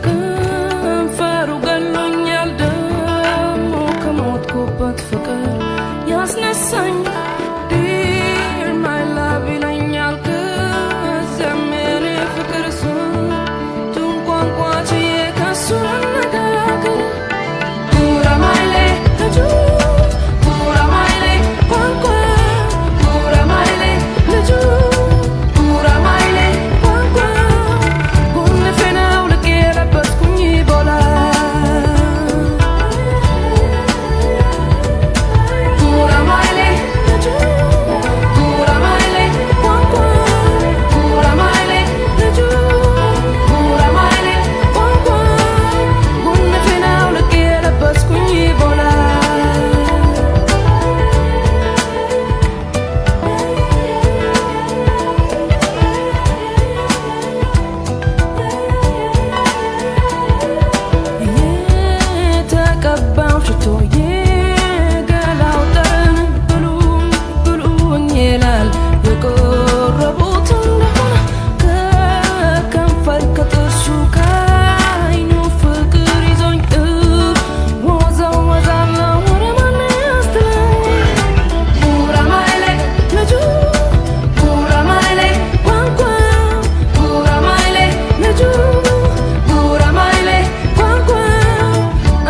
ከንፈሩ ገሎኛል ደሞ ከሞትኩበት ፍቅር ያስነሳኝ Dear my love ይለኛል ከዚያም የኔ ፍቅር ስንቱን ቋንቋ ችዬ ከሱ ልነጋገር ጉራማይሌ ልጁ ጉራማይሌ ቋንቋ ጉራማይሌ ልጁ ጉራማይሌ ቋንቋ ጉንፌን አውልቄ ለበስኩኝ ቦላ ጉራማይሌ ልጁ ጉራማይሌ ቋንቋ ጉራማይሌ ልጁ ጉራማይሌ ቋንቋ ጉንፌን አውልቄ ለበስኩኝ ቦላ የተቀባው ሽቶ የገላው ጠረን ብሉኝ ይላል የቆረቡት እንደሆነ ከከንፈር ከጥርሱ ከዓይኑ ፍቅር ይዞኝ ወዛወዛለሁ ወደ ማን ያስትለኝ ጉራማይሌ ልጁ ጉራማይሌ ቋንቋ ጉራማይሌ ልጁ ጉራማይሌ ቋንቋ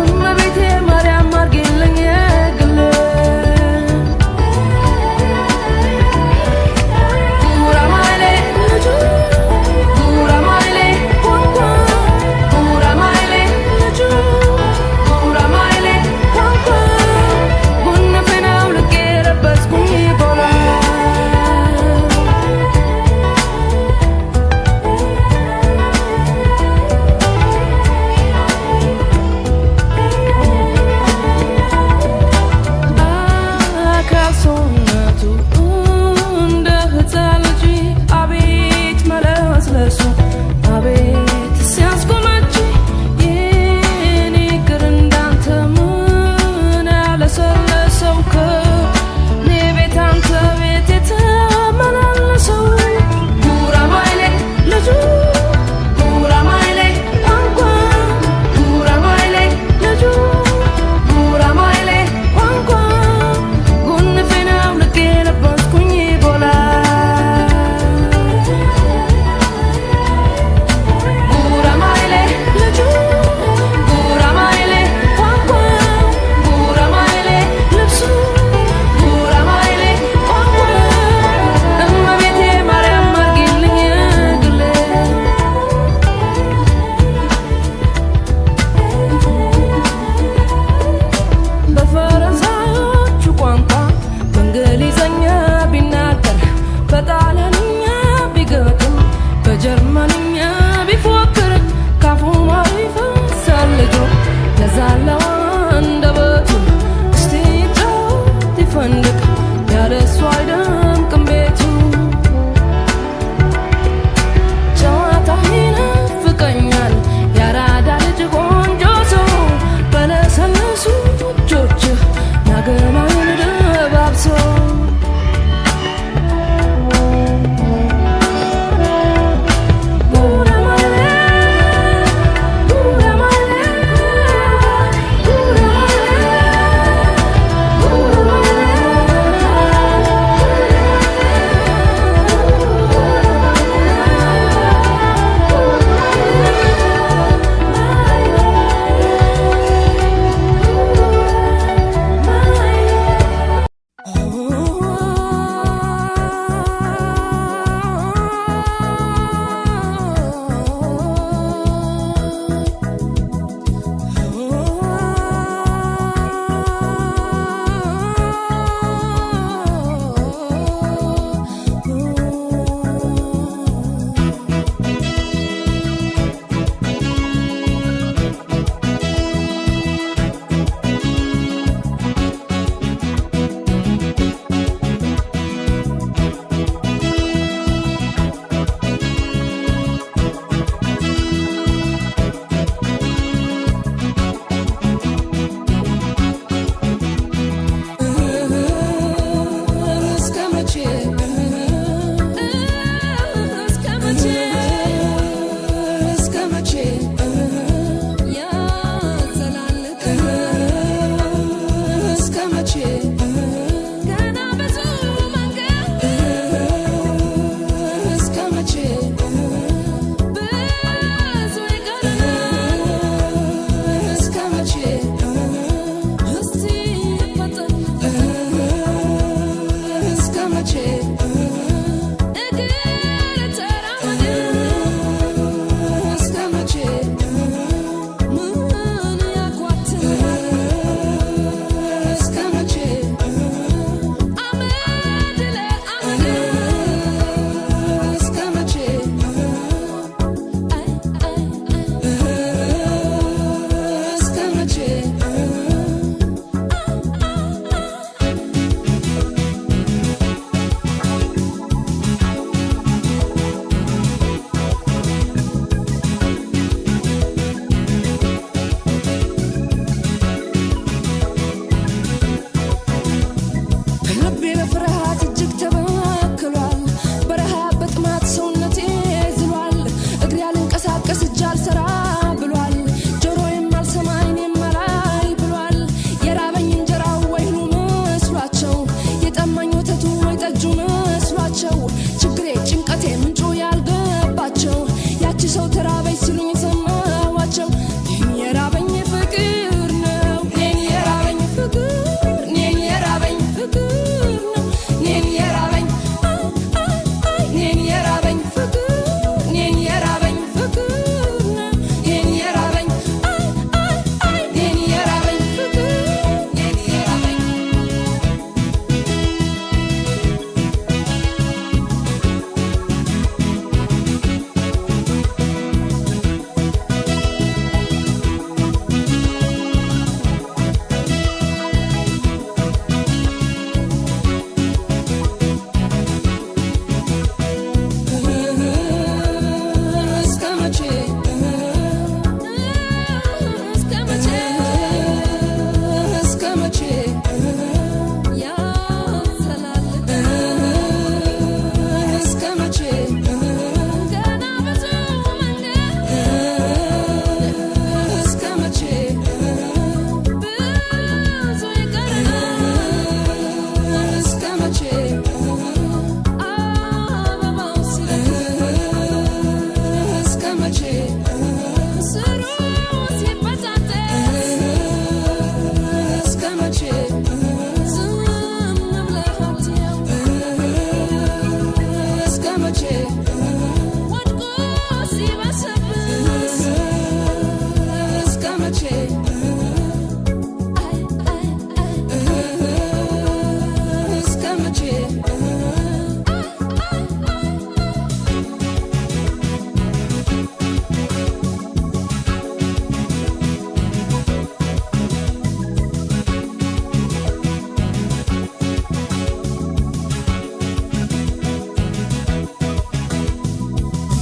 እመቤቴ ማርያም አርጊልኝ የግል ጉራማይሌ ልጁ ጉራማይሌ ቋንቋ ጉራማይሌ ልጁ ጉራማይሌ ቋንቋ ጉንፌን አውልቄ ለበስኩኝ ቦላ አካል ሰውነቱ እንደ ሕፃን ልጅ አቤት መለስለሱ አቤት ሲያስጎመጅ የኔ እግር እንዳንተ ምን ያለሰለሰው ከኔ ቤት አንተ ቤት የተመላለሰው ጉራማይሌ ልጁ ጉራማይሌ ቋንቋ ጉራማይሌ ልጁ ጉራማይሌ ቋንቋ ጉንፌን አውልቄ ለበስኩኝ ቦላ ጉራማይሌ ልጁ ጉራማይሌ ቋንቋ ጉራማይሌ ልብሱ ጉራማይሌ ቋንቋ እመቤቴ ማርያም አርጊልኝ የግሌ በፈረንሳዮቹ ቋንቋ በእንግሊዘኛ ቢናገር በጣሊያንኛ ቢገጥም በጀርመንኛ ቢፎክር ካፉ ማር ይፈሳል ልጁ ለዛለው አንደበቱ እስቲ ጫወት ይፈንድቅ ያለሱ አይደምቅም ቤቱ ጨዋታ ይናፍቀኛል ያራዳ ልጅ ቆንጆ ሰው በለሰለሱ እጆችህ ናገናን ደባብሰው ጉራማይሌ ጉራማይሌ ጉራማይሌ ጉራማይሌ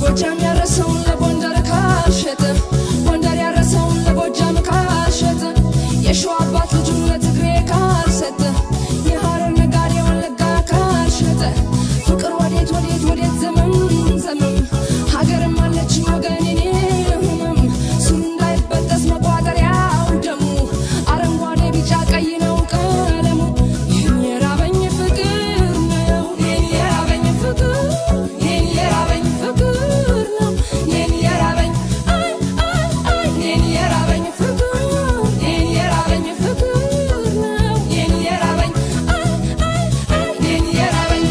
ጎጃም ያረሰውን ለጎንደር ካልሸጠ ጎንደር ያረሰውን ለጎጃም ካልሸጠ የሸዋ አባት ልጁን ለትግሬ ካልሰጠ የሐረር ነጋዴ ወለጋ ካልሸጠ ፍቅር ወዴት ወዴት ወዴት ዘመን ዘመን ሀገርም አለችኝ ወገኔ ህመም ስሩ እንዳይበጠስ መቋጠሪያው ደሙ አረንጓዴ ቢጫ ቀይ ነው ቀለሙ ይህን የራበኝ ፍቅር ነው ይህን የራበኝ ፍቅር ይህን የራበኝ ፍቅር ነው ይህን የራበኝ አይ አይ አይ ይህን የራበኝ ፍቅር ይህን የራበኝ ፍቅር ነው ይህን የራበኝ አይ አይ አይ ይህን የራበኝ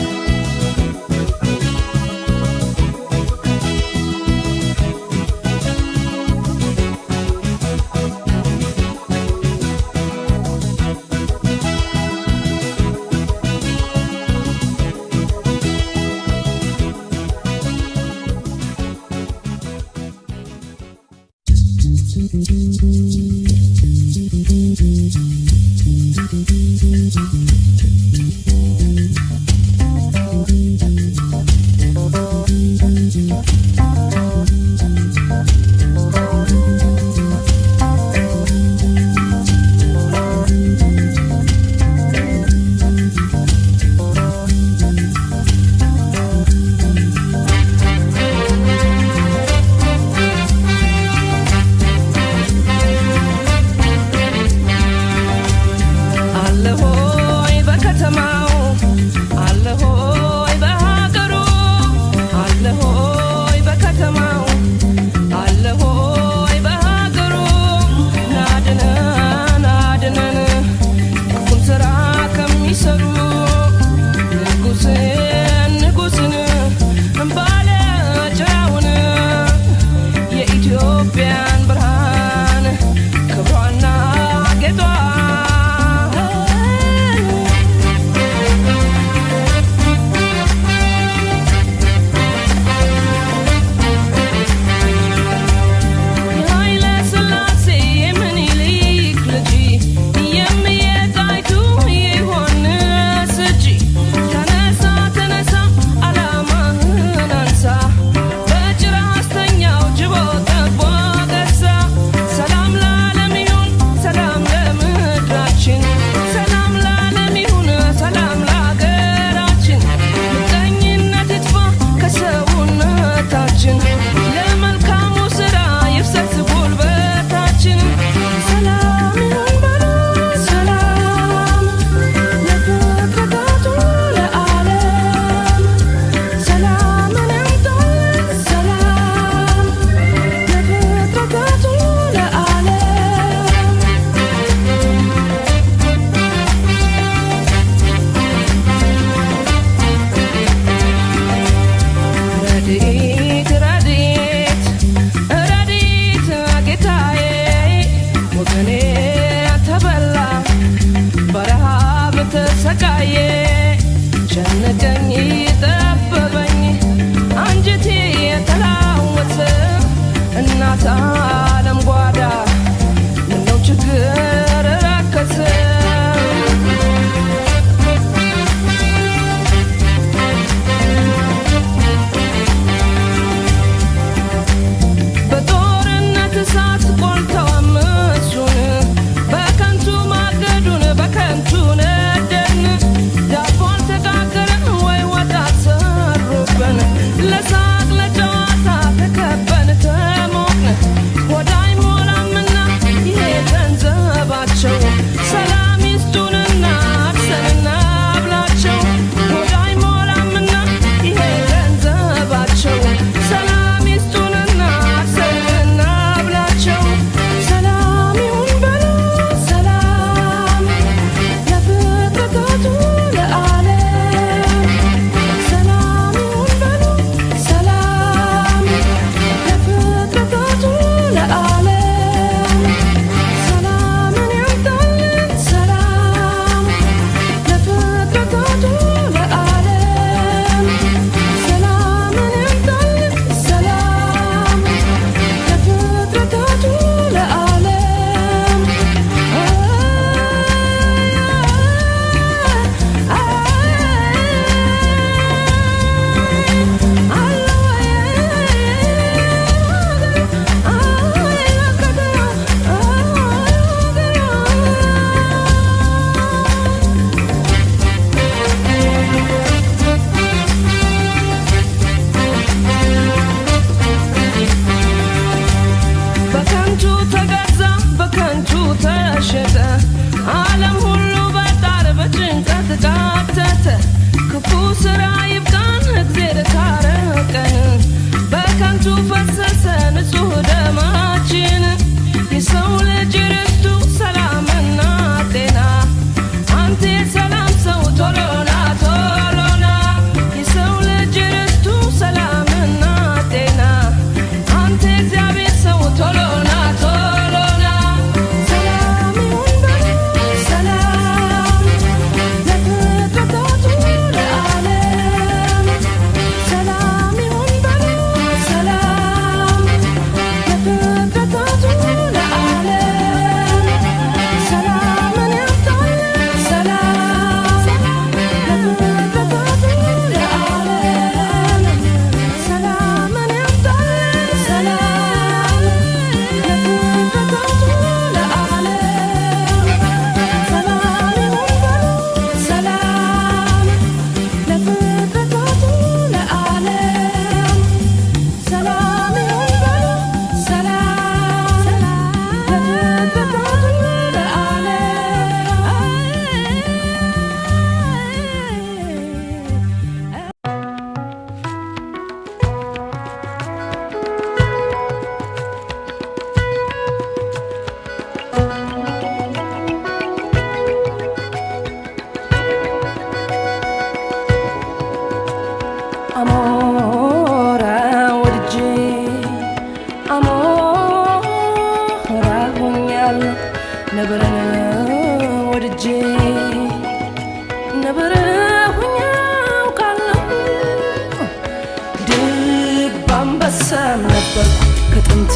ሰም ነበርኩ ከጥንት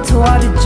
ተዋልጄ